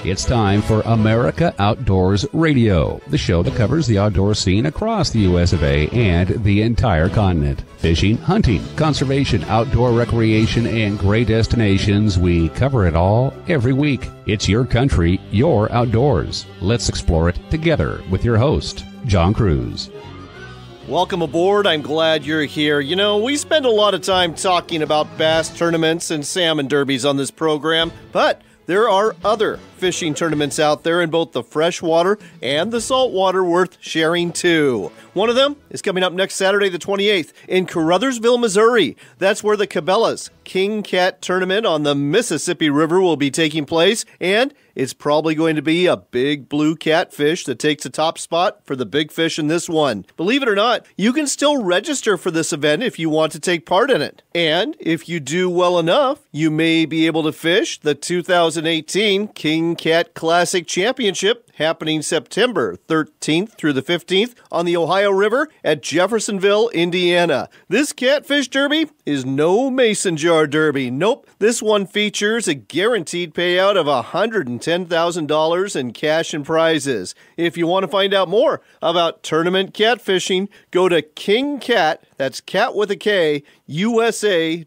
It's time for America Outdoors Radio, the show that covers the outdoor scene across the U.S. of A. and the entire continent. Fishing, hunting, conservation, outdoor recreation, and great destinations. We cover it all every week. It's your country, your outdoors. Let's explore it together with your host, John Cruz. Welcome aboard. I'm glad you're here. You know, we spend a lot of time talking about bass tournaments and salmon derbies on this program, but there are other fishing tournaments out there in both the freshwater and the saltwater worth sharing too. One of them is coming up next Saturday the 28th in Caruthersville, Missouri. That's where the Cabela's King Cat Tournament on the Mississippi River will be taking place, and it's probably going to be a big blue catfish that takes the top spot for the big fish in this one. Believe it or not, you can still register for this event if you want to take part in it. And if you do well enough, you may be able to fish the 2018 King Cat Classic Championship happening September 13th through the 15th on the Ohio River at Jeffersonville, Indiana. This catfish derby is no mason jar derby. Nope, this one features a guaranteed payout of $110,000 in cash and prizes. If you want to find out more about tournament catfishing, go to King Cat, that's cat with a K, USA.com.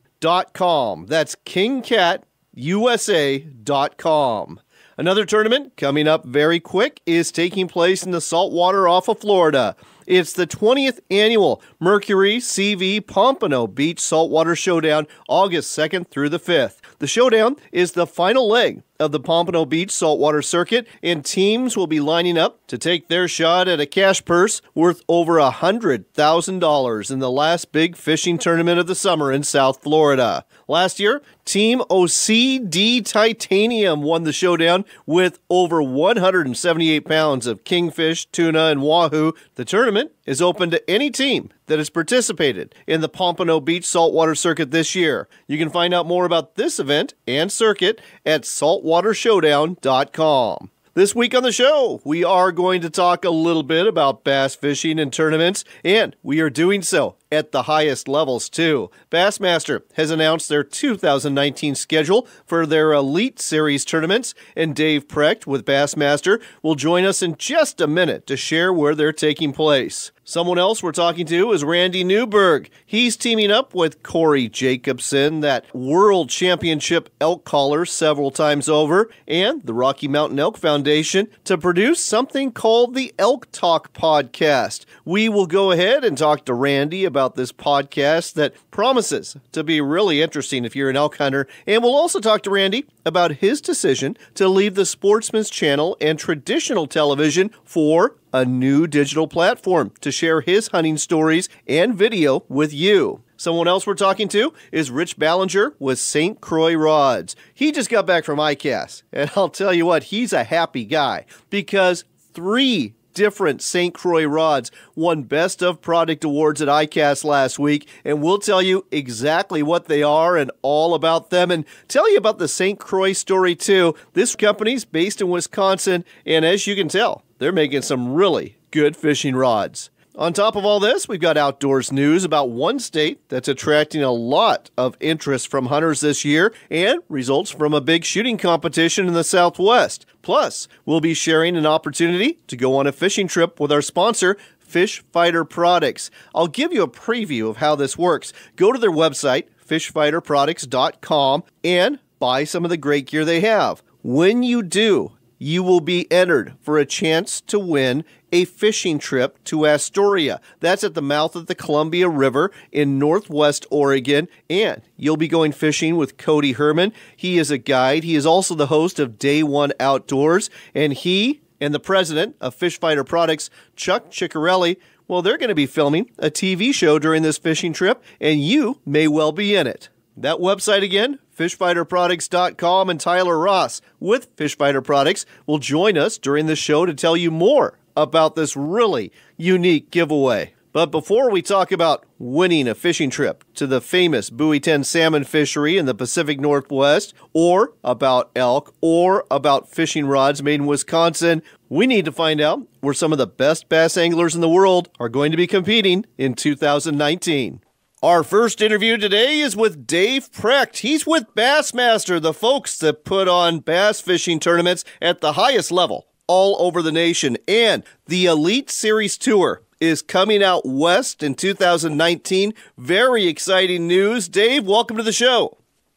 That's KingCatUSA.com. Another tournament coming up very quick is taking place in the saltwater off of Florida. It's the 20th annual Mercury CV Pompano Beach Saltwater Showdown, August 2nd through the 5th. The showdown is the final leg of the Pompano Beach Saltwater Circuit, and teams will be lining up to take their shot at a cash purse worth over $100,000 in the last big fishing tournament of the summer in South Florida. Last year, Team OCD Titanium won the showdown with over 178 pounds of kingfish, tuna, and wahoo. The tournament is open to any team that has participated in the Pompano Beach Saltwater Circuit this year. You can find out more about this event and circuit at saltwatershowdown.com. This week on the show, we are going to talk a little bit about bass fishing and tournaments, and we are doing so at the highest levels too. Bassmaster has announced their 2019 schedule for their Elite Series tournaments, and Dave Precht with Bassmaster will join us in just a minute to share where they're taking place. Someone else we're talking to is Randy Newberg. He's teaming up with Corey Jacobsen, that world championship elk caller several times over, and the Rocky Mountain Elk Foundation to produce something called the Elk Talk podcast. We will go ahead and talk to Randy about this podcast that promises to be really interesting if you're an elk hunter, and we'll also talk to Randy about his decision to leave the Sportsman's Channel and traditional television for a new digital platform to share his hunting stories and video with you. Someone else we're talking to is Rich Balenger with St. Croix Rods. He just got back from ICAST, and I'll tell you what, he's a happy guy because 3 different St. Croix rods won Best of Product Awards at ICAST last week, and we'll tell you exactly what they are and all about them, and tell you about the St. Croix story too. This company's based in Wisconsin, and as you can tell, they're making some really good fishing rods. On top of all this, we've got outdoors news about one state that's attracting a lot of interest from hunters this year and results from a big shooting competition in the Southwest. Plus, we'll be sharing an opportunity to go on a fishing trip with our sponsor, Fish Fighter Products. I'll give you a preview of how this works. Go to their website, fishfighterproducts.com, and buy some of the great gear they have. When you do, you will be entered for a chance to win a fishing trip to Astoria. That's at the mouth of the Columbia River in Northwest Oregon, and you'll be going fishing with Cody Herman. He is a guide. He is also the host of Day One Outdoors, and he and the president of Fish Fighter Products, Chuck Ciccarelli, well, they're going to be filming a TV show during this fishing trip, and you may well be in it. That website again, fishfighterproducts.com, and Tyler Ross with Fish Fighter Products will join us during the show to tell you more about this really unique giveaway. But before we talk about winning a fishing trip to the famous Buoy 10 salmon fishery in the Pacific Northwest, or about elk, or about fishing rods made in Wisconsin, we need to find out where some of the best bass anglers in the world are going to be competing in 2019. Our first interview today is with Dave Precht. He's with Bassmaster, the folks that put on bass fishing tournaments at the highest level all over the nation. And the Elite Series Tour is coming out west in 2019. Very exciting news. Dave, welcome to the show.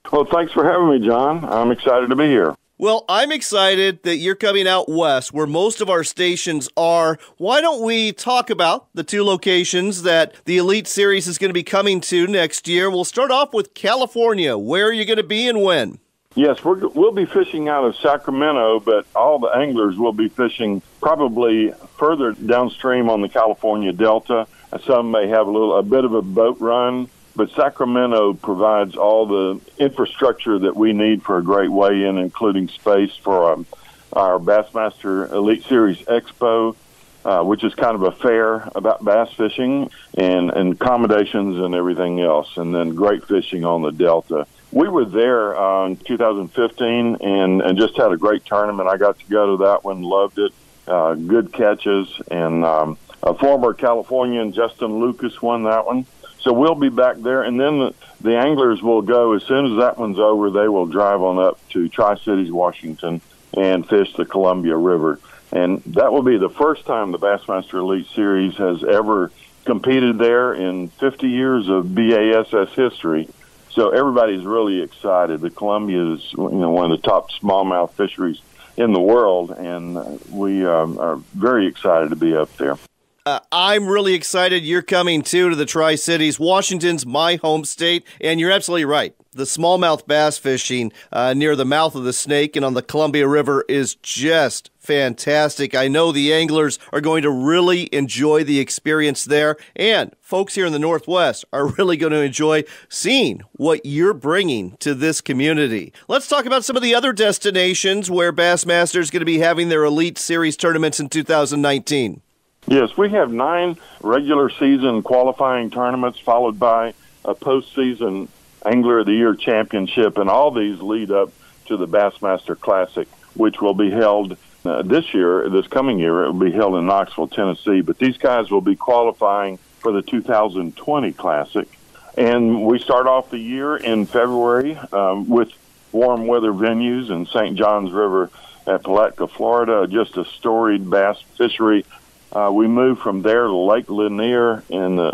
Well, thanks for having me, John. I'm excited to be here. Well, I'm excited that you're coming out west where most of our stations are. Why don't we talk about the two locations that the Elite Series is going to be coming to next year? We'll start off with California. Where are you going to be and when? Yes, we'll be fishing out of Sacramento, but all the anglers will be fishing probably further downstream on the California Delta. Some may have a bit of a boat run, but Sacramento provides all the infrastructure that we need for a great weigh-in, including space for our Bassmaster Elite Series Expo, which is kind of a fair about bass fishing, and accommodations and everything else, and then great fishing on the Delta. We were there in 2015 and just had a great tournament. I got to go to that one, loved it. Good catches, and a former Californian, Justin Lucas, won that one. So we'll be back there, and then the anglers will go, as soon as that one's over, they will drive on up to Tri-Cities, Washington, and fish the Columbia River. And that will be the first time the Bassmaster Elite Series has ever competed there in 50 years of BASS history. So everybody's really excited. The Columbia is one of the top smallmouth fisheries in the world, and we are very excited to be up there. I'm really excited you're coming, too, to the Tri-Cities. Washington's my home state, and you're absolutely right. The smallmouth bass fishing near the mouth of the Snake and on the Columbia River is just fantastic. I know the anglers are going to really enjoy the experience there, and folks here in the Northwest are really going to enjoy seeing what you're bringing to this community. Let's talk about some of the other destinations where Bassmaster is going to be having their Elite Series tournaments in 2019. Yes, we have 9 regular season qualifying tournaments followed by a postseason Angler of the Year championship, and all these lead up to the Bassmaster Classic, which will be held this coming year. It will be held in Knoxville, Tennessee, but these guys will be qualifying for the 2020 Classic. And we start off the year in February with warm weather venues in St. Johns River at Palatka, Florida, just a storied bass fishery. We move from there to Lake Lanier in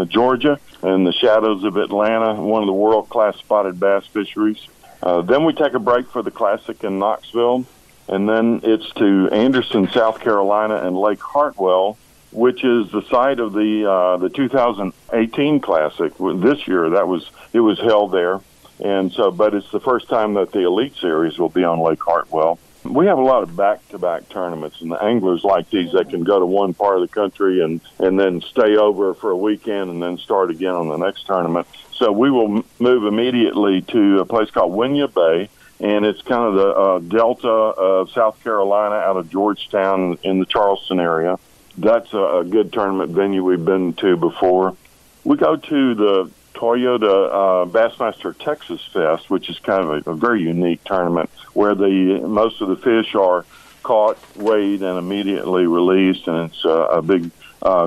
Georgia, in the shadows of Atlanta, one of the world-class spotted bass fisheries. Then we take a break for the Classic in Knoxville, and then it's to Anderson, South Carolina, and Lake Hartwell, which is the site of the 2018 Classic. This year, it was held there, and so, but it's the first time that the Elite Series will be on Lake Hartwell. We have a lot of back-to-back tournaments, and the anglers like these. They can go to one part of the country and then stay over for a weekend and then start again on the next tournament. So we will move immediately to a place called Winyah Bay, and it's kind of the delta of South Carolina out of Georgetown in the Charleston area. That's a good tournament venue we've been to before. We go to the Toyota Bassmaster Texas Fest, which is kind of a very unique tournament where most of the fish are caught, weighed, and immediately released, and it's a big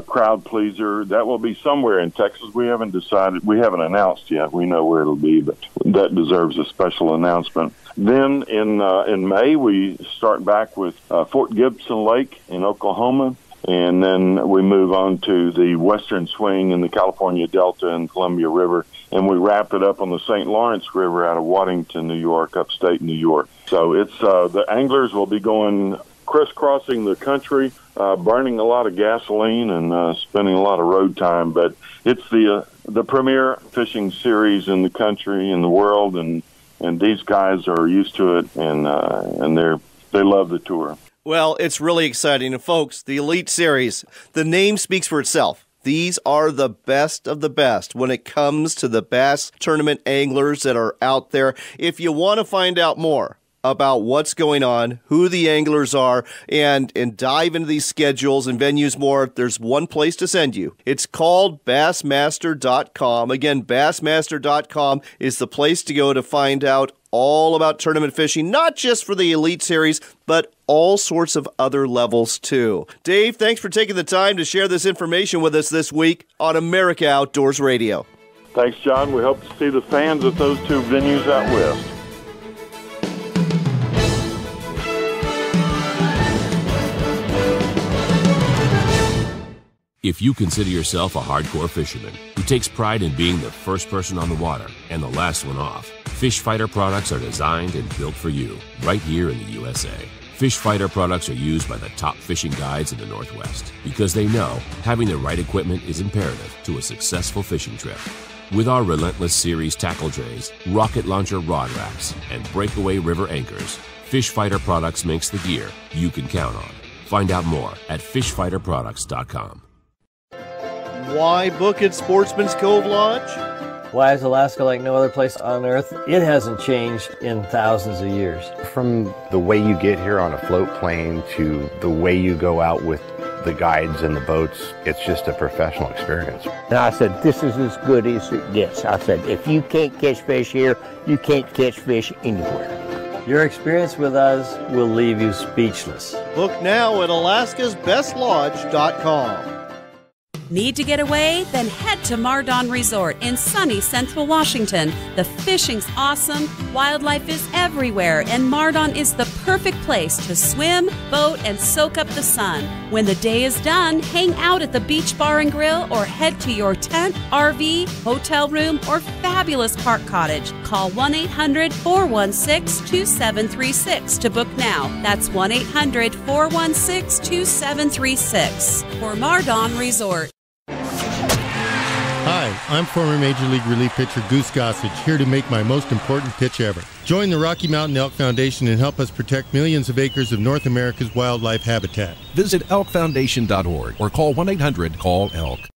crowd pleaser. That will be somewhere in Texas. We haven't decided. We haven't announced yet. We know where it'll be, but that deserves a special announcement. Then in May, we start back with Fort Gibson Lake in Oklahoma. And then we move on to the Western Swing in the California Delta and Columbia River. And we wrap it up on the St. Lawrence River out of Waddington, New York, upstate New York. So it's the anglers will be going crisscrossing the country, burning a lot of gasoline and spending a lot of road time. But it's the premier fishing series in the country, in the world, and these guys are used to it, and they love the tour. Well, it's really exciting. And folks, the Elite Series, the name speaks for itself. These are the best of the best when it comes to the bass tournament anglers that are out there. If you want to find out more about what's going on, who the anglers are, and dive into these schedules and venues more, there's one place to send you. It's called Bassmaster.com. Again, Bassmaster.com is the place to go to find out all about tournament fishing, not just for the Elite Series, but all sorts of other levels too. Dave, thanks for taking the time to share this information with us this week on America Outdoors Radio. Thanks, John. We hope to see the fans at those two venues out west. If you consider yourself a hardcore fisherman who takes pride in being the first person on the water and the last one off, Fish Fighter products are designed and built for you right here in the USA. Fish Fighter products are used by the top fishing guides in the Northwest because they know having the right equipment is imperative to a successful fishing trip. With our Relentless Series tackle trays, rocket launcher rod racks, and breakaway river anchors, Fish Fighter products makes the gear you can count on. Find out more at fishfighterproducts.com. Why book at Sportsman's Cove Lodge? Why is Alaska like no other place on Earth? It hasn't changed in thousands of years. From the way you get here on a float plane to the way you go out with the guides and the boats, it's just a professional experience. And I said, this is as good as it gets. I said, if you can't catch fish here, you can't catch fish anywhere. Your experience with us will leave you speechless. Book now at alaskasbestlodge.com. Need to get away? Then head to Mardon Resort in sunny Central Washington. The fishing's awesome, wildlife is everywhere, and Mardon is the perfect place to swim, boat, and soak up the sun. When the day is done, hang out at the beach bar and grill or head to your tent, RV, hotel room, or fabulous park cottage. Call 1-800-416-2736 to book now. That's 1-800-416-2736 for Mardon Resort. Hi, I'm former Major League relief pitcher Goose Gossage, here to make my most important pitch ever. Join the Rocky Mountain Elk Foundation and help us protect millions of acres of North America's wildlife habitat. Visit elkfoundation.org or call 1-800-CALL-ELK.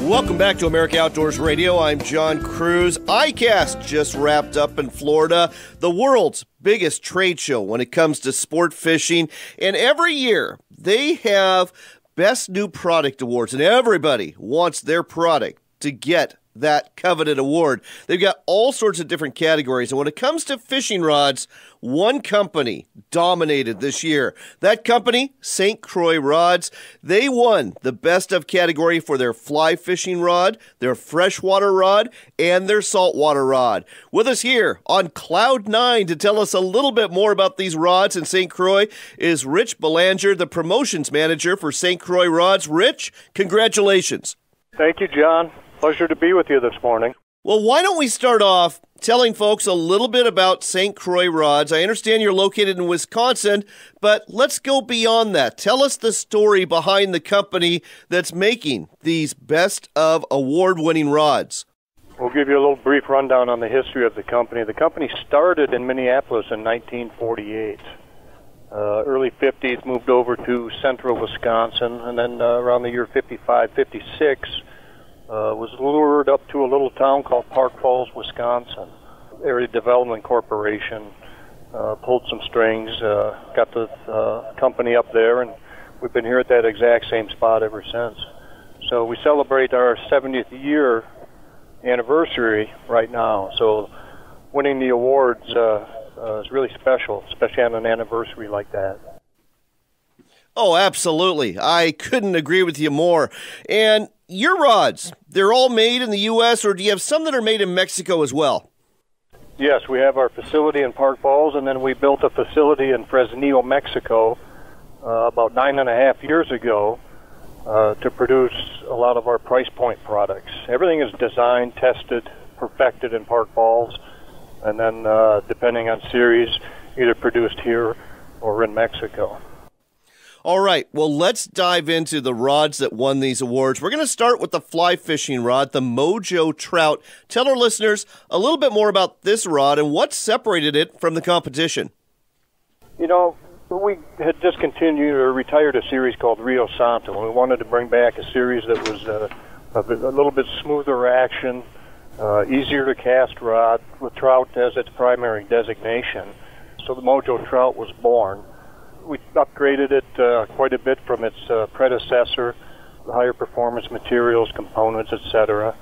Welcome back to America Outdoors Radio. I'm John Cruz. ICAST just wrapped up in Florida, the world's biggest trade show when it comes to sport fishing. And every year they have Best New Product Awards, and everybody wants their product to get that coveted award. They've got all sorts of different categories. And when it comes to fishing rods, one company dominated this year. That company, St. Croix Rods, they won the best of category for their fly fishing rod, their freshwater rod, and their saltwater rod. With us here on Cloud 9 to tell us a little bit more about these rods in St. Croix is Rich Balenger, the promotions manager for St. Croix Rods. Rich, congratulations. Thank you, John. Pleasure to be with you this morning. Well, why don't we start off telling folks a little bit about St. Croix Rods. I understand you're located in Wisconsin, but let's go beyond that. Tell us the story behind the company that's making these best of award-winning rods. We'll give you a little brief rundown on the history of the company. The company started in Minneapolis in 1948. Early 50s, moved over to central Wisconsin, and then around the year 55, 56, was lured up to a little town called Park Falls, Wisconsin. Area Development Corporation pulled some strings, got the company up there, and we've been here at that exact same spot ever since. So we celebrate our 70th year anniversary right now. So winning the awards is really special, especially on an anniversary like that. Oh, absolutely. I couldn't agree with you more. And your rods, they're all made in the U.S., or do you have some that are made in Mexico as well? Yes, we have our facility in Park Falls, and then we built a facility in Fresnillo, Mexico, about 9.5 years ago to produce a lot of our price point products. Everything is designed, tested, perfected in Park Falls, and then depending on series, either produced here or in Mexico. All right, well, let's dive into the rods that won these awards. We're going to start with the fly fishing rod, the Mojo Trout. Tell our listeners a little bit more about this rod and what separated it from the competition. You know, we had discontinued or retired a series called Rio Santo, and we wanted to bring back a series that was a little bit smoother action, easier to cast rod, with trout as its primary designation. So the Mojo Trout was born. We upgraded it quite a bit from its predecessor, higher performance materials, components, etc.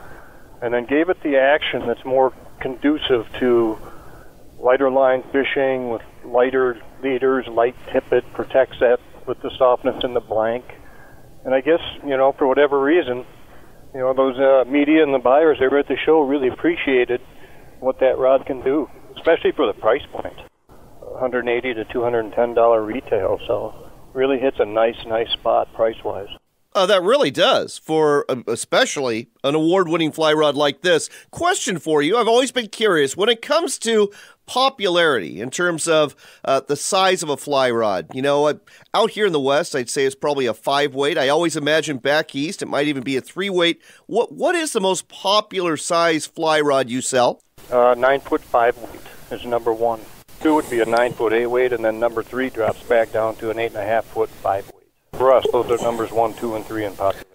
and then gave it the action that's more conducive to lighter line fishing with lighter leaders, light tippet, protects that with the softness in the blank. And I guess, for whatever reason, those media and the buyers that were at the show really appreciated what that rod can do, especially for the price point, $180 to $210 retail. So really hits a nice spot price-wise. That really does, for especially an award-winning fly rod like this. Question for you, I've always been curious, when it comes to popularity in terms of the size of a fly rod. Out here in the West, I'd say it's probably a 5-weight. I always imagine back east it might even be a 3-weight. What is the most popular size fly rod you sell? 9-foot 5-weight is number 1. 2 would be a 9-foot 8-weight, and then number 3 drops back down to an 8.5-foot 5-weight. For us, those are numbers 1, 2, and 3 in popularity.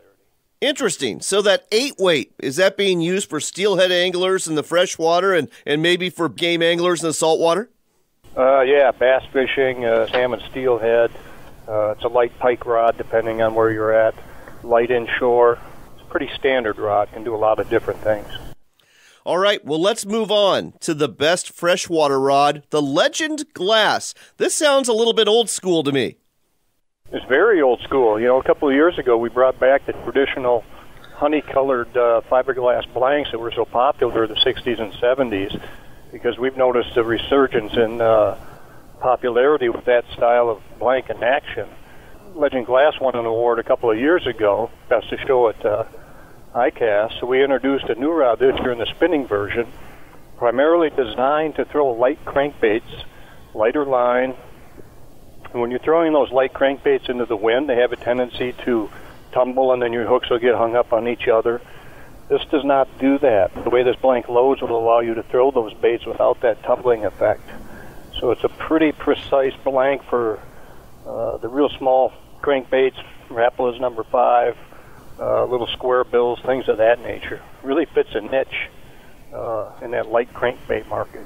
Interesting. So that 8-weight, is that being used for steelhead anglers in the freshwater and maybe for game anglers in the saltwater? Yeah, bass fishing, salmon, steelhead. It's a light pike rod, depending on where you're at. Light inshore. It's a pretty standard rod. Can do a lot of different things. All right, well, let's move on to the best freshwater rod, the Legend Glass. This sounds a little bit old school to me. It's very old school. A couple of years ago, we brought back the traditional honey-colored fiberglass blanks that were so popular in the 60s and 70s because we've noticed a resurgence in popularity with that style of blank in action. Legend Glass won an award a couple of years ago, best to show at ICAST, so we introduced a new rod this year in the spinning version, primarily designed to throw light crankbaits, lighter line. And when you're throwing those light crankbaits into the wind, they have a tendency to tumble and then your hooks will get hung up on each other. This does not do that. The way this blank loads will allow you to throw those baits without that tumbling effect. So it's a pretty precise blank for the real small crankbaits, Rapalas number 5, little square bills, things of that nature. Really fits a niche in that light crankbait market.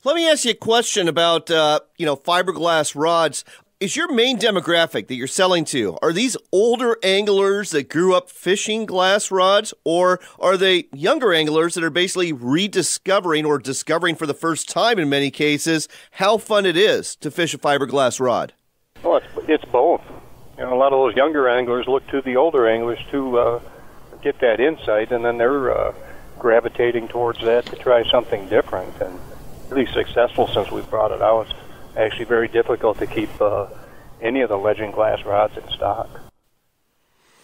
Let me ask you a question about, fiberglass rods. Is your main demographic that you're selling to, are these older anglers that grew up fishing glass rods, or are they younger anglers that are basically rediscovering or discovering for the first time in many cases how fun it is to fish a fiberglass rod? Well, it's both. A lot of those younger anglers look to the older anglers to get that insight, and then they're gravitating towards that to try something different. And really successful since we brought it out. It's actually very difficult to keep any of the Legend Glass rods in stock.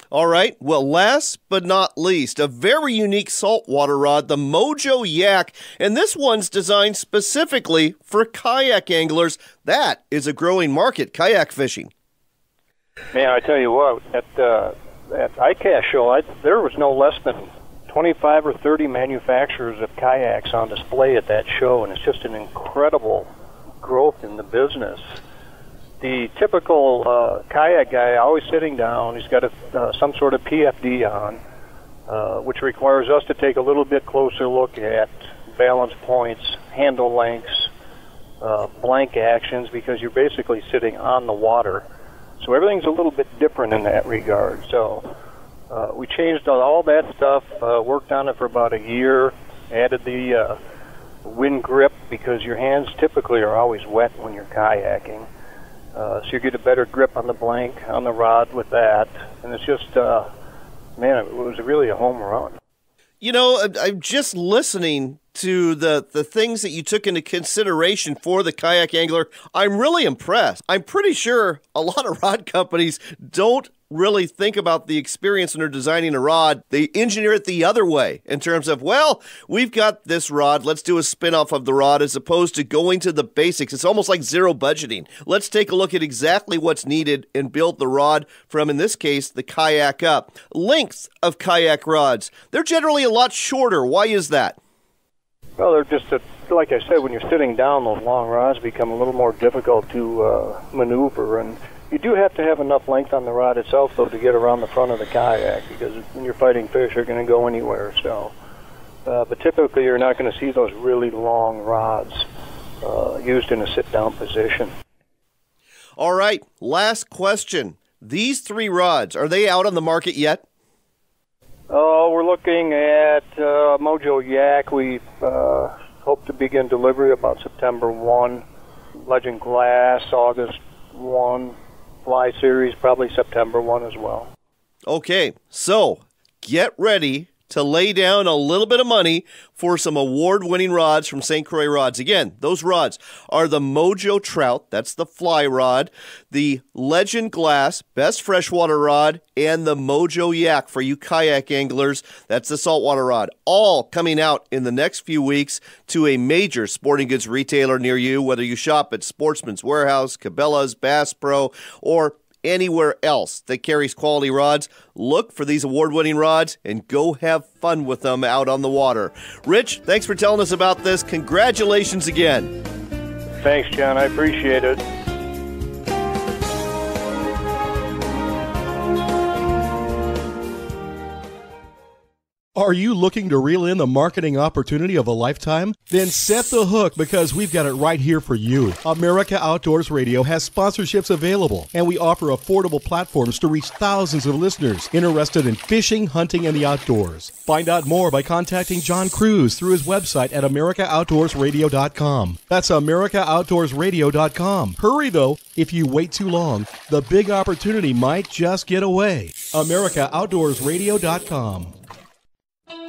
All right. Well, last but not least, a very unique saltwater rod, the Mojo Yak, and this one's designed specifically for kayak anglers. That is a growing market, kayak fishing. Man, I tell you what, at ICAST show, there was no less than 25 or 30 manufacturers of kayaks on display at that show, and it's just an incredible growth in the business. The typical kayak guy, always sitting down, he's got some sort of PFD on, which requires us to take a little bit closer look at balance points, handle lengths, blank actions, because you're basically sitting on the water. So everything's a little bit different in that regard. So we changed all that stuff, worked on it for about a year, added the wind grip because your hands typically are always wet when you're kayaking. So you get a better grip on the blank, on the rod with that. And it's just, it was really a home run. I'm just listening to the things that you took into consideration for the kayak angler. I'm really impressed. I'm pretty sure a lot of rod companies don't really think about the experience when they're designing a rod. They engineer it the other way in terms of, we've got this rod, let's do a spin-off of the rod, as opposed to going to the basics. It's almost like zero budgeting. Let's take a look at exactly what's needed and build the rod from, in this case, the kayak up. Length of kayak rods. They're generally a lot shorter. Why is that? Well, they're just, like I said, when you're sitting down, those long rods become a little more difficult to maneuver, and you do have to have enough length on the rod itself, though, to get around the front of the kayak, because when you're fighting fish, you're going to go anywhere. So, but typically, you're not going to see those really long rods used in a sit-down position. All right, last question. These 3 rods, are they out on the market yet? Oh, we're looking at Mojo Yak. We hope to begin delivery about September 1. Legend Glass, August 1. Fly Series, probably September 1 as well. Okay, so get ready to lay down a little bit of money for some award-winning rods from St. Croix Rods. Again, those rods are the Mojo Trout, that's the fly rod, the Legend Glass, best freshwater rod, and the Mojo Yak for you kayak anglers, that's the saltwater rod. All coming out in the next few weeks to a major sporting goods retailer near you, whether you shop at Sportsman's Warehouse, Cabela's, Bass Pro, or anywhere else that carries quality rods. Look for these award-winning rods and go have fun with them out on the water. Rich, thanks for telling us about this. Congratulations again. Thanks, John. I appreciate it. Are you looking to reel in the marketing opportunity of a lifetime? Then set the hook, because we've got it right here for you. America Outdoors Radio has sponsorships available, and we offer affordable platforms to reach thousands of listeners interested in fishing, hunting, and the outdoors. Find out more by contacting John Cruz through his website at AmericaOutdoorsRadio.com. That's AmericaOutdoorsRadio.com. Hurry, though. If you wait too long, the big opportunity might just get away. AmericaOutdoorsRadio.com.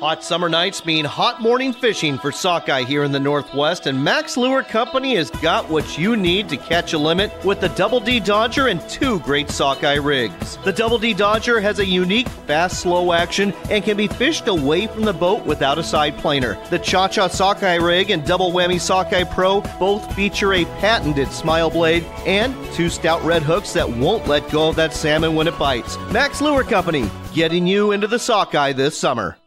Hot summer nights mean hot morning fishing for sockeye here in the Northwest, and Max Lure Company has got what you need to catch a limit with the Double D Dodger and two great sockeye rigs. The Double D Dodger has a unique fast, slow action and can be fished away from the boat without a side planer. The Cha-Cha Sockeye Rig and Double Whammy Sockeye Pro both feature a patented smile blade and two stout red hooks that won't let go of that salmon when it bites. Max Lure Company, getting you into the sockeye this summer.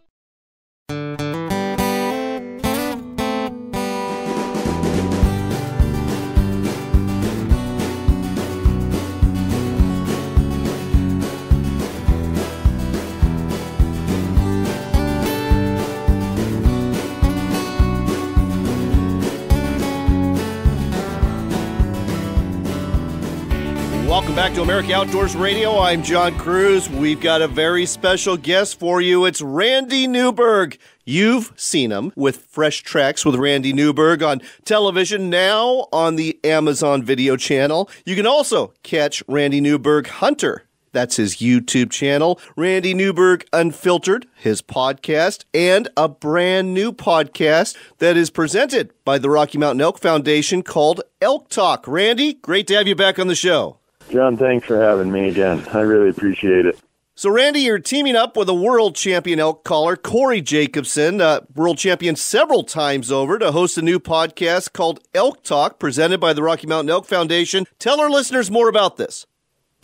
Welcome back to America Outdoors Radio. I'm John Cruz. We've got a very special guest for you. It's Randy Newberg. You've seen him with Fresh Tracks with Randy Newberg on television, now on the Amazon Video channel. You can also catch Randy Newberg Hunter. That's his YouTube channel, Randy Newberg Unfiltered, his podcast, and a brand new podcast that is presented by the Rocky Mountain Elk Foundation called Elk Talk. Randy, great to have you back on the show. John, thanks for having me again. I really appreciate it. So, Randy, you're teaming up with a world champion elk caller, Corey Jacobsen, world champion several times over, to host a new podcast called Elk Talk, presented by the Rocky Mountain Elk Foundation. Tell our listeners more about this.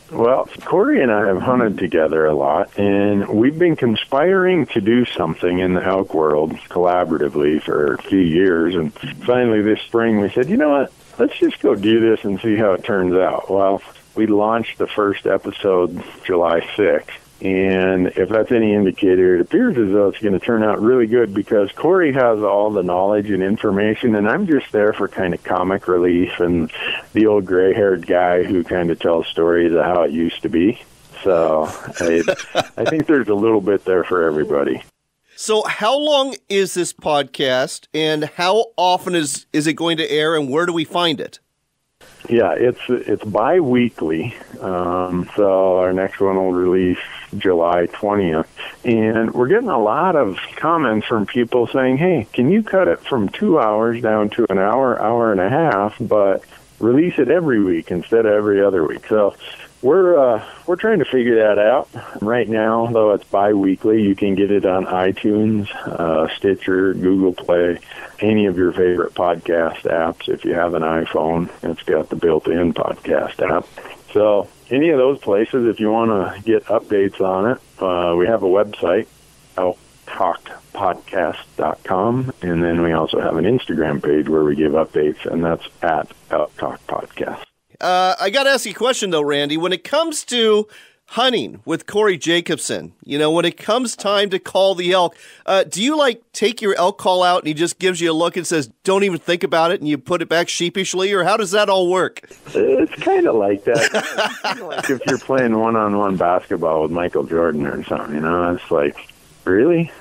Well, Corey and I have hunted together a lot, and we've been conspiring to do something in the elk world collaboratively for a few years. And finally this spring we said, you know what, let's just go do this and see how it turns out. Well, we launched the first episode July 6th, and if that's any indicator, it appears as though it's going to turn out really good, because Corey has all the knowledge and information, and I'm just there for kind of comic relief and the old gray-haired guy who kind of tells stories of how it used to be. So I think there's a little bit there for everybody. So how long is this podcast, and how often is it going to air, and where do we find it? Yeah, it's bi-weekly, so our next one will release July 20th, and we're getting a lot of comments from people saying, hey, can you cut it from 2 hours down to an hour, hour and a half, but release it every week instead of every other week? So we're trying to figure that out. Right now, though it's bi-weekly, you can get it on iTunes, Stitcher, Google Play, any of your favorite podcast apps. If you have an iPhone, it's got the built-in podcast app. So any of those places, if you want to get updates on it, we have a website, elktalkpodcast.com, and then we also have an Instagram page where we give updates, and that's at Elk Talk Podcast. I got to ask you a question, though, Randy. When it comes to hunting with Corey Jacobsen, when it comes time to call the elk, do you, take your elk call out and he just gives you a look and says, don't even think about it, and you put it back sheepishly, or how does that all work? It's kind of like that. It's kind of like if you're playing one-on-one basketball with Michael Jordan or something, It's like, really?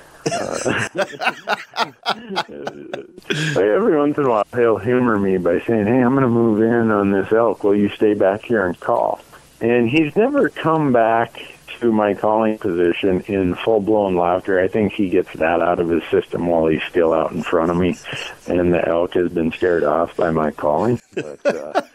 Every once in a while, he'll humor me by saying, hey, I'm going to move in on this elk. Will you stay back here and call? And he's never come back to my calling position in full-blown laughter. I think he gets that out of his system while he's still out in front of me, and the elk has been scared off by my calling. But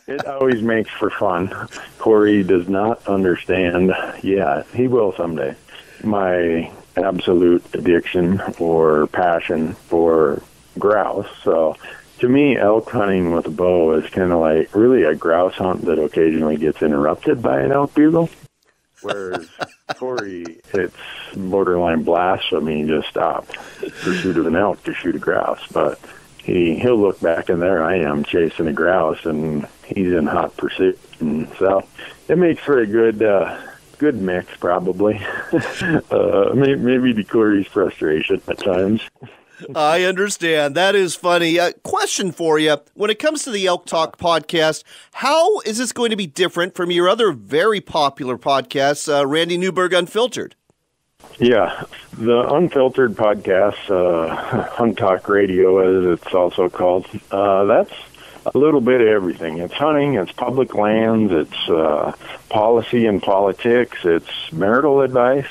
it always makes for fun. Corey does not understand yet. He will someday. My absolute addiction or passion for grouse. So to me, elk hunting with a bow is kind of like really a grouse hunt that occasionally gets interrupted by an elk bugle. Whereas Corey, it's borderline blasphemy to stop pursuit of an elk to shoot a grouse. But he'll look back and there I am chasing a grouse, and he's in hot pursuit. And so it makes for a good mix, probably. Maybe to Corey's frustration at times. I understand. That is funny. Question for you. When it comes to the Elk Talk podcast, how is this going to be different from your other very popular podcasts, Randy Newberg Unfiltered? Yeah, the Unfiltered podcast, Hunt Talk Radio, as it's also called, that's a little bit of everything. It's hunting, it's public lands, it's policy and politics, it's marital advice.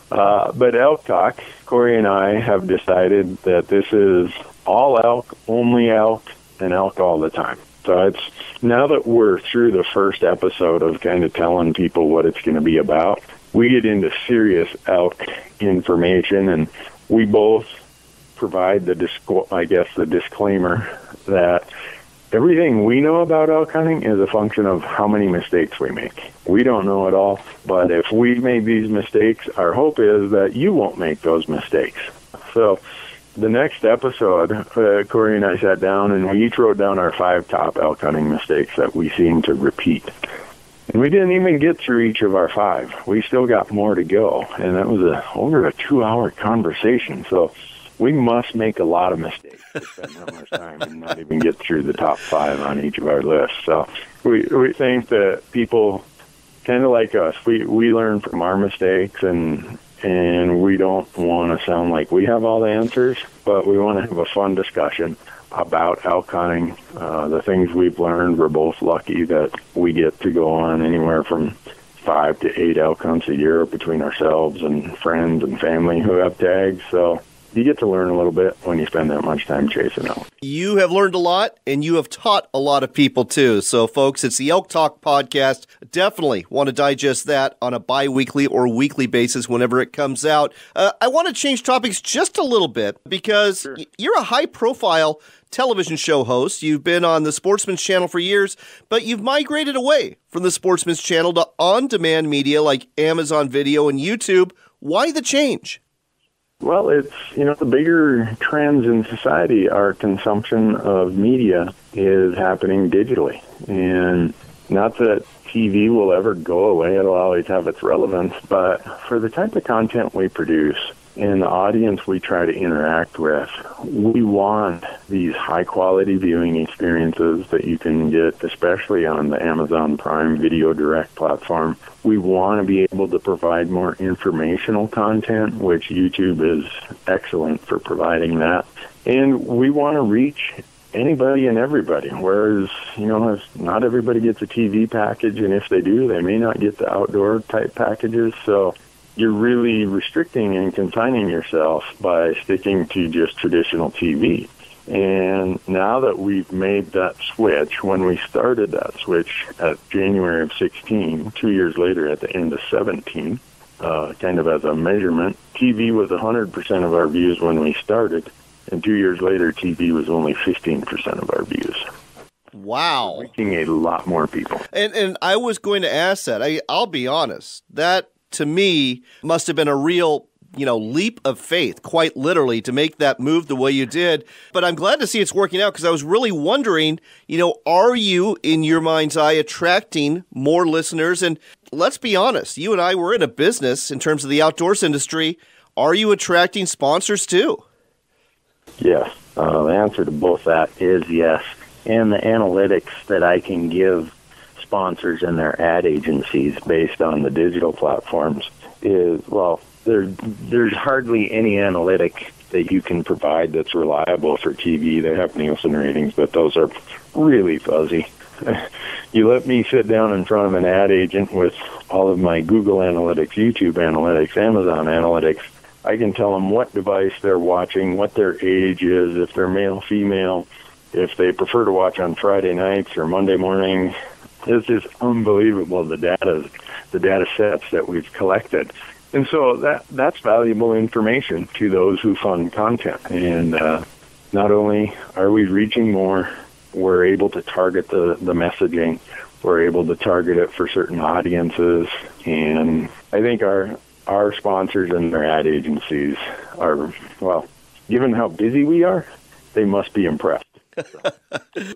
But Elk Talk, Corey and I have decided that this is all elk, only elk, and elk all the time. So it's now that we're through the first episode of kind of telling people what it's going to be about, we get into serious elk information, and we both provide the disclaimer that everything we know about elk hunting is a function of how many mistakes we make. We don't know it all, but if we made these mistakes, our hope is that you won't make those mistakes. So the next episode, Corey and I sat down and we each wrote down our 5 top elk hunting mistakes that we seem to repeat. And we didn't even get through each of our 5. We still got more to go, and that was over a 2-hour conversation. So we must make a lot of mistakes to spend that much time and not even get through the top 5 on each of our lists. So we think that people kind of like us, we learn from our mistakes, and we don't want to sound like we have all the answers, but we want to have a fun discussion about elk hunting, the things we've learned. We're both lucky that we get to go on anywhere from 5 to 8 elk hunts a year between ourselves and friends and family who have tags. So you get to learn a little bit when you spend that much time chasing elk. You have learned a lot, and you have taught a lot of people, too. So, folks, it's the Elk Talk podcast. Definitely want to digest that on a bi-weekly or weekly basis whenever it comes out. I want to change topics just a little bit because you're a high-profile television show host. You've been on the Sportsman's Channel for years, but you've migrated away from the Sportsman's Channel to on-demand media like Amazon Video and YouTube. Why the change? Well, it's, the bigger trends in society, our consumption of media is happening digitally. And not that TV will ever go away, it'll always have its relevance, but for the type of content we produce and the audience we try to interact with, we want these high-quality viewing experiences that you can get, especially on the Amazon Prime Video Direct platform. We want to be able to provide more informational content, which YouTube is excellent for providing that. And we want to reach anybody and everybody, whereas, not everybody gets a TV package, and if they do, they may not get the outdoor-type packages, so you're really restricting and confining yourself by sticking to just traditional TV. And now that we've made that switch, when we started that switch at January of 16, 2 years later at the end of 17, kind of as a measurement, TV was 100% of our views when we started, and 2 years later, TV was only 15% of our views. Wow. We're reaching a lot more people. And I was going to ask that. I'll be honest. That, to me, must have been a real, leap of faith, quite literally, to make that move the way you did. But I'm glad to see it's working out because I was really wondering, are you, in your mind's eye, attracting more listeners? And let's be honest, you and I were in a business in terms of the outdoors industry. Are you attracting sponsors too? Yes. The answer to both that is yes. And the analytics that I can give sponsors and their ad agencies based on the digital platforms is, there's hardly any analytic that you can provide that's reliable for TV. They have Nielsen ratings, but those are really fuzzy. You let me sit down in front of an ad agent with all of my Google Analytics, YouTube Analytics, Amazon Analytics. I can tell them what device they're watching, what their age is, if they're male, female, if they prefer to watch on Friday nights or Monday mornings. It's just unbelievable, the data sets that we've collected. And so that's valuable information to those who fund content. And not only are we reaching more, we're able to target the messaging. We're able to target it for certain audiences. And I think our sponsors and their ad agencies are, well, given how busy we are, they must be impressed.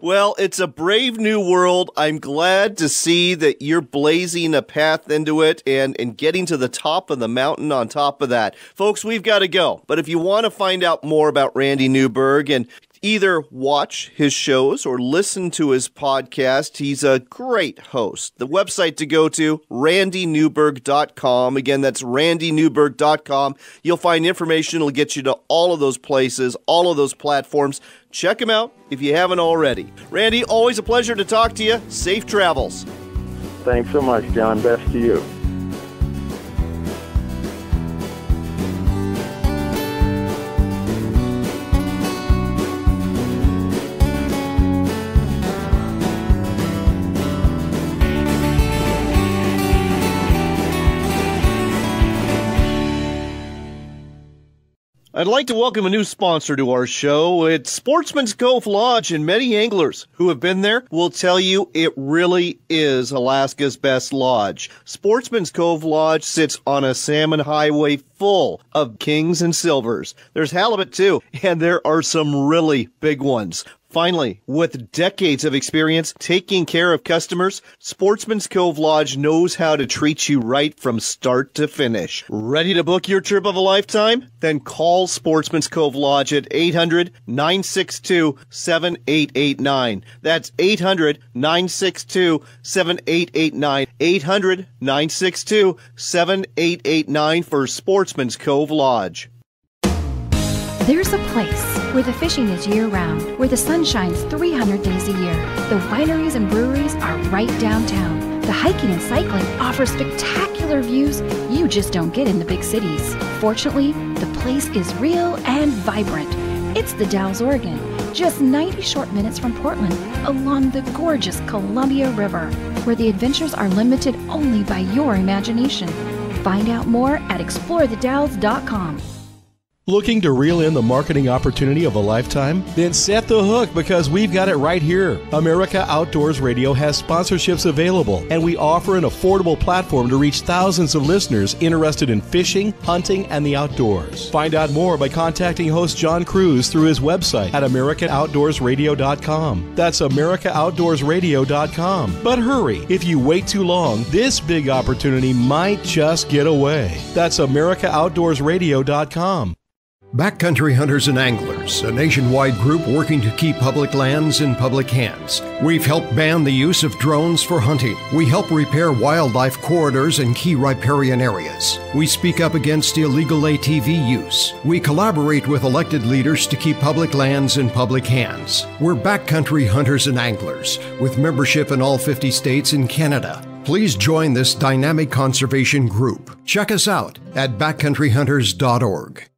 Well, it's a brave new world. I'm glad to see that you're blazing a path into it and getting to the top of the mountain on top of that. Folks, we've got to go. But if you want to find out more about Randy Newberg and either watch his shows or listen to his podcast, he's a great host. The website to go to, randynewberg.com. Again, that's randynewberg.com. You'll find information that'll get you to all of those places, all of those platforms. Check him out if you haven't already. Randy, always a pleasure to talk to you. Safe travels. Thanks so much, John. Best to you. I'd like to welcome a new sponsor to our show. It's Sportsman's Cove Lodge, and many anglers who have been there will tell you it really is Alaska's best lodge. Sportsman's Cove Lodge sits on a salmon highway full of kings and silvers. There's halibut too, and there are some really big ones. Finally, with decades of experience taking care of customers, Sportsman's Cove Lodge knows how to treat you right from start to finish. Ready to book your trip of a lifetime? Then call Sportsman's Cove Lodge at 800-962-7889. That's 800-962-7889. 800-962-7889 for Sportsman's Cove Lodge. There's a place where the fishing is year-round, where the sun shines 300 days a year. The wineries and breweries are right downtown. The hiking and cycling offer spectacular views you just don't get in the big cities. Fortunately, the place is real and vibrant. It's the Dalles, Oregon, just 90 short minutes from Portland, along the gorgeous Columbia River, where the adventures are limited only by your imagination. Find out more at explorethedalles.com. Looking to reel in the marketing opportunity of a lifetime? Then set the hook, because we've got it right here. America Outdoors Radio has sponsorships available, and we offer an affordable platform to reach thousands of listeners interested in fishing, hunting, and the outdoors. Find out more by contacting host John Cruz through his website at AmericaOutdoorsRadio.com. That's AmericaOutdoorsRadio.com. But hurry, if you wait too long, this big opportunity might just get away. That's AmericaOutdoorsRadio.com. Backcountry Hunters and Anglers, a nationwide group working to keep public lands in public hands. We've helped ban the use of drones for hunting. We help repair wildlife corridors in key riparian areas. We speak up against illegal ATV use. We collaborate with elected leaders to keep public lands in public hands. We're Backcountry Hunters and Anglers, with membership in all 50 states and Canada. Please join this dynamic conservation group. Check us out at backcountryhunters.org.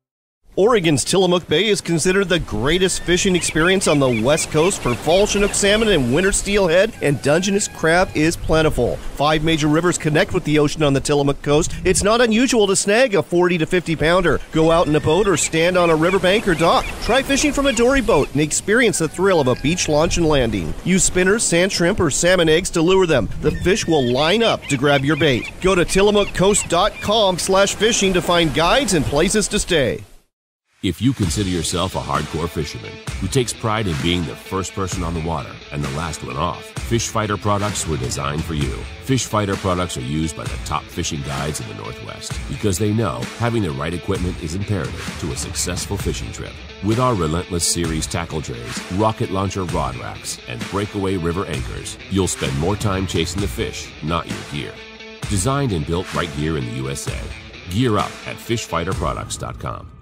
Oregon's Tillamook Bay is considered the greatest fishing experience on the West Coast for fall Chinook salmon and winter steelhead, and Dungeness crab is plentiful. 5 major rivers connect with the ocean on the Tillamook coast. It's not unusual to snag a 40 to 50 pounder. Go out in a boat or stand on a riverbank or dock. Try fishing from a dory boat and experience the thrill of a beach launch and landing. Use spinners, sand shrimp, or salmon eggs to lure them. The fish will line up to grab your bait. Go to tillamookcoast.com/fishing to find guides and places to stay. If you consider yourself a hardcore fisherman who takes pride in being the first person on the water and the last one off, Fish Fighter products were designed for you. Fish Fighter products are used by the top fishing guides in the Northwest because they know having the right equipment is imperative to a successful fishing trip. With our Relentless Series tackle trays, rocket launcher rod racks, and breakaway river anchors, you'll spend more time chasing the fish, not your gear. Designed and built right here in the USA, Gear up at fishfighterproducts.com.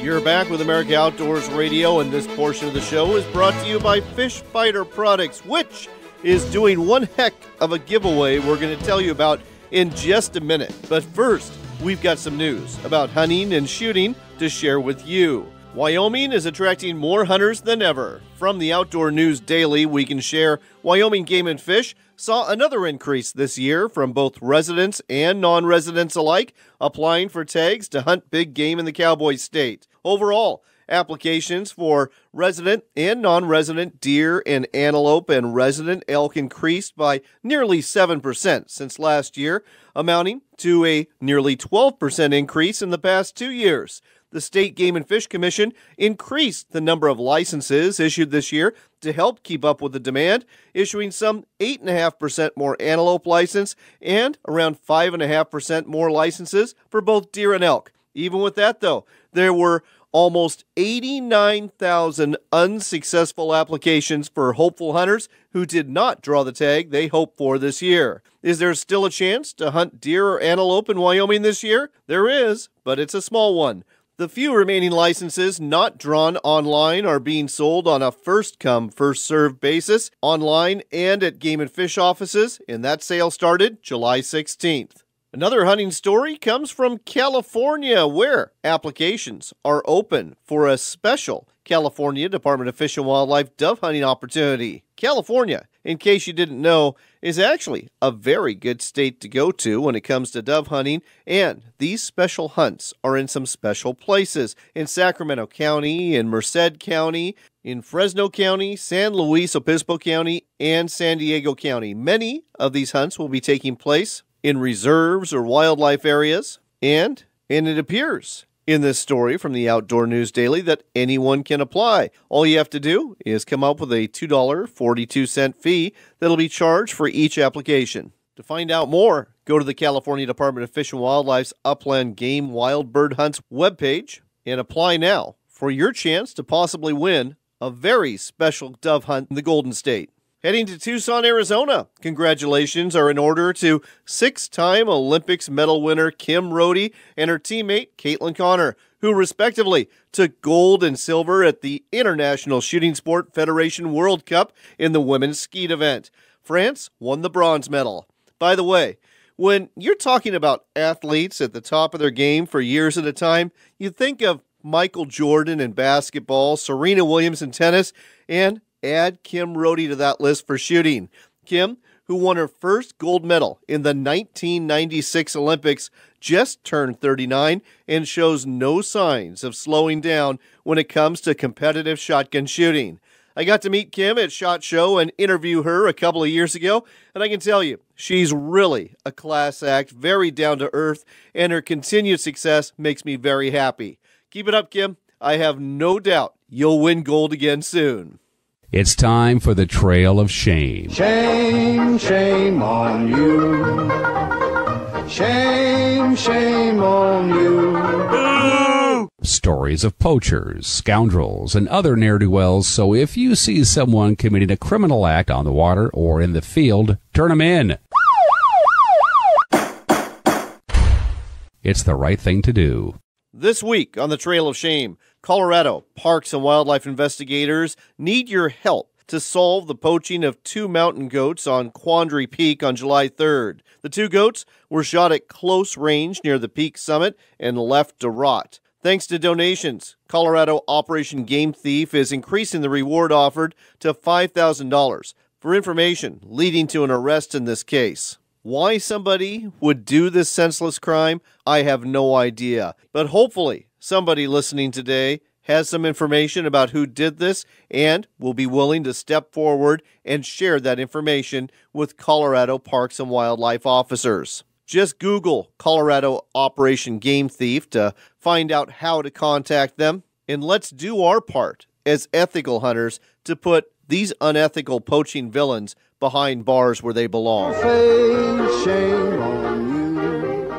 You're back with America Outdoors Radio, and this portion of the show is brought to you by Fish Fighter Products, which is doing one heck of a giveaway we're going to tell you about in just a minute. But first, we've got some news about hunting and shooting to share with you. Wyoming is attracting more hunters than ever. From the Outdoor News Daily, we can share Wyoming Game and Fish saw another increase this year from both residents and non-residents alike applying for tags to hunt big game in the Cowboy State. Overall, applications for resident and non-resident deer and antelope and resident elk increased by nearly 7% since last year, amounting to a nearly 12% increase in the past 2 years. The State Game and Fish Commission increased the number of licenses issued this year to help keep up with the demand, issuing some 8.5% more antelope license and around 5.5% more licenses for both deer and elk. Even with that, though, there were almost 89,000 unsuccessful applications for hopeful hunters who did not draw the tag they hoped for this year. Is there still a chance to hunt deer or antelope in Wyoming this year? There is, but it's a small one. The few remaining licenses not drawn online are being sold on a first-come, first-served basis online and at Game and Fish offices, and that sale started July 16th. Another hunting story comes from California, where applications are open for a special California Department of Fish and Wildlife dove hunting opportunity. California, in case you didn't know, is actually a very good state to go to when it comes to dove hunting, and these special hunts are in some special places in Sacramento County, in Merced County, in Fresno County, San Luis Obispo County, and San Diego County. Many of these hunts will be taking place in reserves or wildlife areas, and it appears in this story from the Outdoor News Daily that anyone can apply. All you have to do is come up with a $2.42 fee that'll be charged for each application. To find out more, go to the California Department of Fish and Wildlife's Upland Game Wild Bird Hunts webpage and apply now for your chance to possibly win a very special dove hunt in the Golden State. Heading to Tucson, Arizona, congratulations are in order to six-time Olympics medal winner Kim Rhode and her teammate Caitlin Connor, who respectively took gold and silver at the International Shooting Sport Federation World Cup in the women's skeet event. France won the bronze medal. By the way, when you're talking about athletes at the top of their game for years at a time, you think of Michael Jordan in basketball, Serena Williams in tennis, and add Kim Rhode to that list for shooting. Kim, who won her first gold medal in the 1996 Olympics, just turned 39 and shows no signs of slowing down when it comes to competitive shotgun shooting. I got to meet Kim at SHOT Show and interview her a couple of years ago, and I can tell you, she's really a class act, very down to earth, and her continued success makes me very happy. Keep it up, Kim. I have no doubt you'll win gold again soon. It's time for the Trail of Shame. Shame, shame on you. Shame, shame on you. Stories of poachers, scoundrels, and other ne'er-do-wells, so if you see someone committing a criminal act on the water or in the field, turn them in. It's the right thing to do. This week on the Trail of Shame, Colorado Parks and Wildlife investigators need your help to solve the poaching of 2 mountain goats on Quandary Peak on July 3rd. The 2 goats were shot at close range near the peak summit and left to rot. Thanks to donations, Colorado Operation Game Thief is increasing the reward offered to $5,000 for information leading to an arrest in this case. Why somebody would do this senseless crime, I have no idea. But hopefully, somebody listening today has some information about who did this and will be willing to step forward and share that information with Colorado Parks and Wildlife officers. Just Google Colorado Operation Game Thief to find out how to contact them. And let's do our part as ethical hunters to put these unethical poaching villains behind bars where they belong. Shame on you.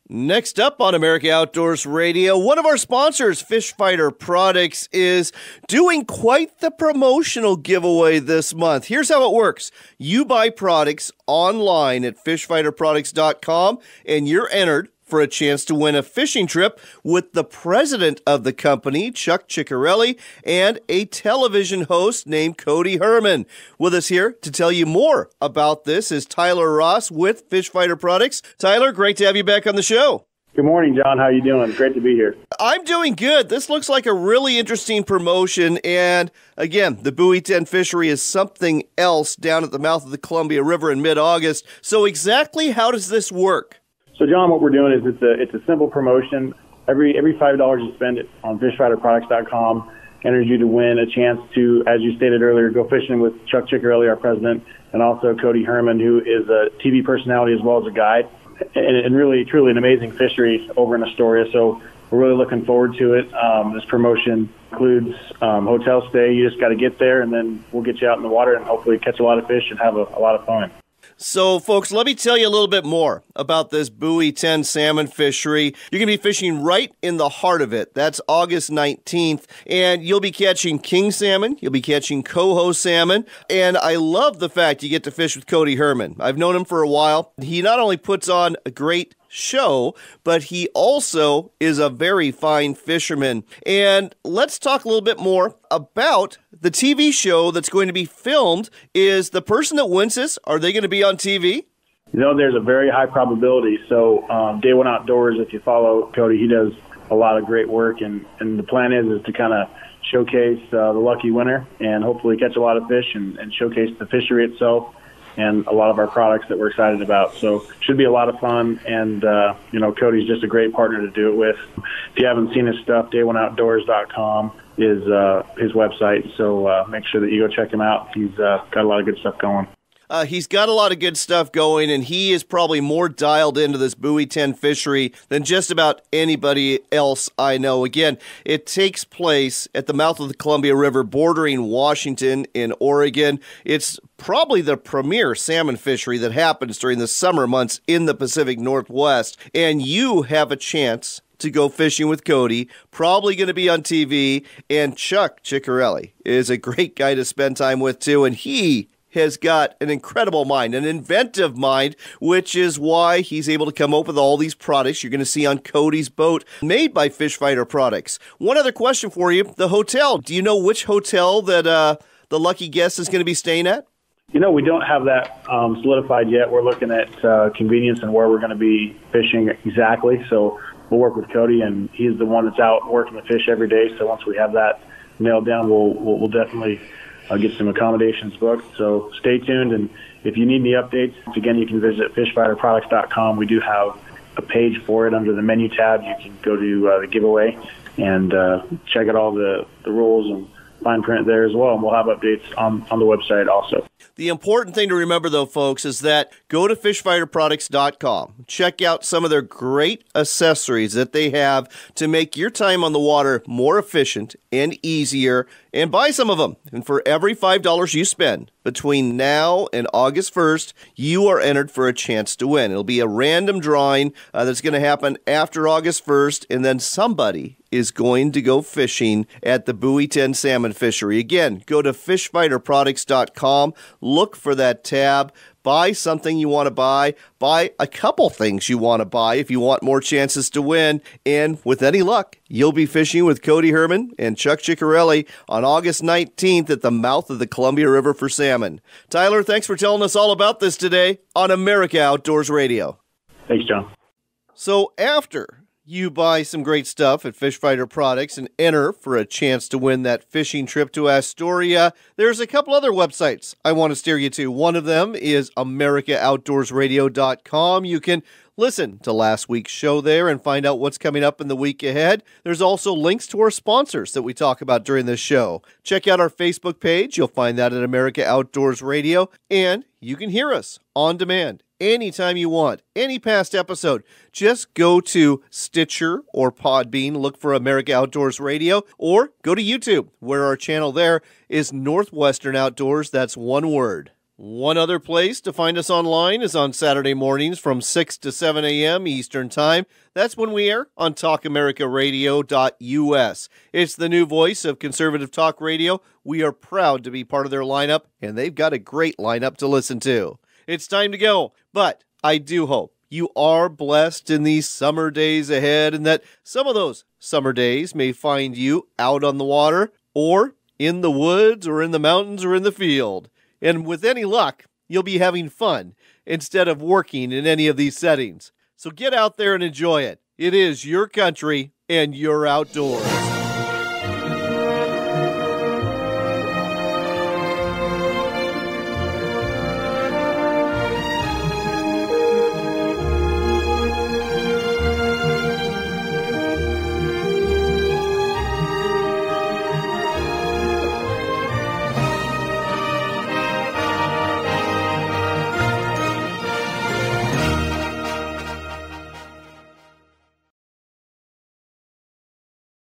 Next up on America Outdoors Radio, one of our sponsors, Fish Fighter Products, is doing quite the promotional giveaway this month. Here's how it works. You buy products online at fishfighterproducts.com, and you're entered for a chance to win a fishing trip with the president of the company, Chuck Ciccarelli, and a television host named Cody Herman. With us here to tell you more about this is Tyler Ross with Fish Fighter Products. Tyler, great to have you back on the show. Good morning, John. How you doing? Great to be here. I'm doing good. This looks like a really interesting promotion. And again, the Buoy 10 fishery is something else down at the mouth of the Columbia River in mid-August. So exactly how does this work? So, John, what we're doing is it's a simple promotion. Every $5 you spend it on fishfighterproducts.com enters you to win a chance to, as you stated earlier, go fishing with Chuck Ciccarelli, our president, and also Cody Herman, who is a TV personality as well as a guide, and really, truly an amazing fishery over in Astoria. So we're really looking forward to it. This promotion includes hotel stay. You just got to get there, and then we'll get you out in the water and hopefully catch a lot of fish and have a lot of fun. So, folks, let me tell you a little bit more about this Buoy 10 salmon fishery. You're going to be fishing right in the heart of it. That's August 19th, and you'll be catching king salmon. You'll be catching coho salmon, and I love the fact you get to fish with Cody Herman. I've known him for a while. He not only puts on a great show, but he also is a very fine fisherman. And let's talk a little bit more about the TV show that's going to be filmed. Is the person that wins this, are they going to be on TV? You know, there's a very high probability. So Day One Outdoors, if you follow Cody, he does a lot of great work. And the plan is to kind of showcase the lucky winner and hopefully catch a lot of fish and showcase the fishery itself and a lot of our products that we're excited about. So it should be a lot of fun, and, Cody's just a great partner to do it with. If you haven't seen his stuff, dayoneoutdoors.com is his website, so make sure that you go check him out. He's got a lot of good stuff going. He's got a lot of good stuff going, and he is probably more dialed into this Buoy 10 fishery than just about anybody else I know. Again, it takes place at the mouth of the Columbia River, bordering Washington in Oregon. It's probably the premier salmon fishery that happens during the summer months in the Pacific Northwest, and you have a chance to go fishing with Cody, probably going to be on TV, and Chuck Ciccarelli is a great guy to spend time with too, and he has got an incredible mind, an inventive mind, which is why he's able to come up with all these products you're going to see on Cody's boat made by Fish Fighter Products. One other question for you, the hotel. Do you know which hotel that the lucky guest is going to be staying at? You know, we don't have that solidified yet. We're looking at convenience and where we're going to be fishing exactly. So we'll work with Cody, and he's the one that's out working the fish every day. So once we have that nailed down, we'll definitely get some accommodations booked. So stay tuned, and if you need any updates, again, you can visit fishfighterproducts.com. We do have a page for it under the menu tab. You can go to the giveaway and check out all the rules and fine print there as well, and we'll have updates on the website also. The important thing to remember, though, folks, is that go to fishfighterproducts.com. Check out some of their great accessories that they have to make your time on the water more efficient and easier, and buy some of them. And for every $5 you spend between now and August 1st, you are entered for a chance to win. It'll be a random drawing that's going to happen after August 1st, and then somebody is going to go fishing at the Buoy 10 salmon fishery. Again, go to fishfighterproducts.com, look for that tab, buy something you want to buy a couple things you want to buy if you want more chances to win, and with any luck, you'll be fishing with Cody Herman and Chuck Ciccarelli on August 19th at the mouth of the Columbia River for salmon. Tyler, thanks for telling us all about this today on America Outdoors Radio. Thanks, John. So after you buy some great stuff at Fish Fighter Products and enter for a chance to win that fishing trip to Astoria, there's a couple other websites I want to steer you to. One of them is AmericaOutdoorsRadio.com. You can listen to last week's show there and find out what's coming up in the week ahead. There's also links to our sponsors that we talk about during this show. Check out our Facebook page. You'll find that at America Outdoors Radio, and you can hear us on demand anytime you want, any past episode. Just go to Stitcher or Podbean, look for America Outdoors Radio, or go to YouTube, where our channel there is Northwestern Outdoors. That's one word. One other place to find us online is on Saturday mornings from 6 to 7 a.m. Eastern Time. That's when we air on talkamericaradio.us. It's the new voice of conservative talk radio. We are proud to be part of their lineup, and they've got a great lineup to listen to. It's time to go, but I do hope you are blessed in these summer days ahead, and that some of those summer days may find you out on the water or in the woods or in the mountains or in the field. And with any luck, you'll be having fun instead of working in any of these settings. So get out there and enjoy it. It is your country and your outdoors.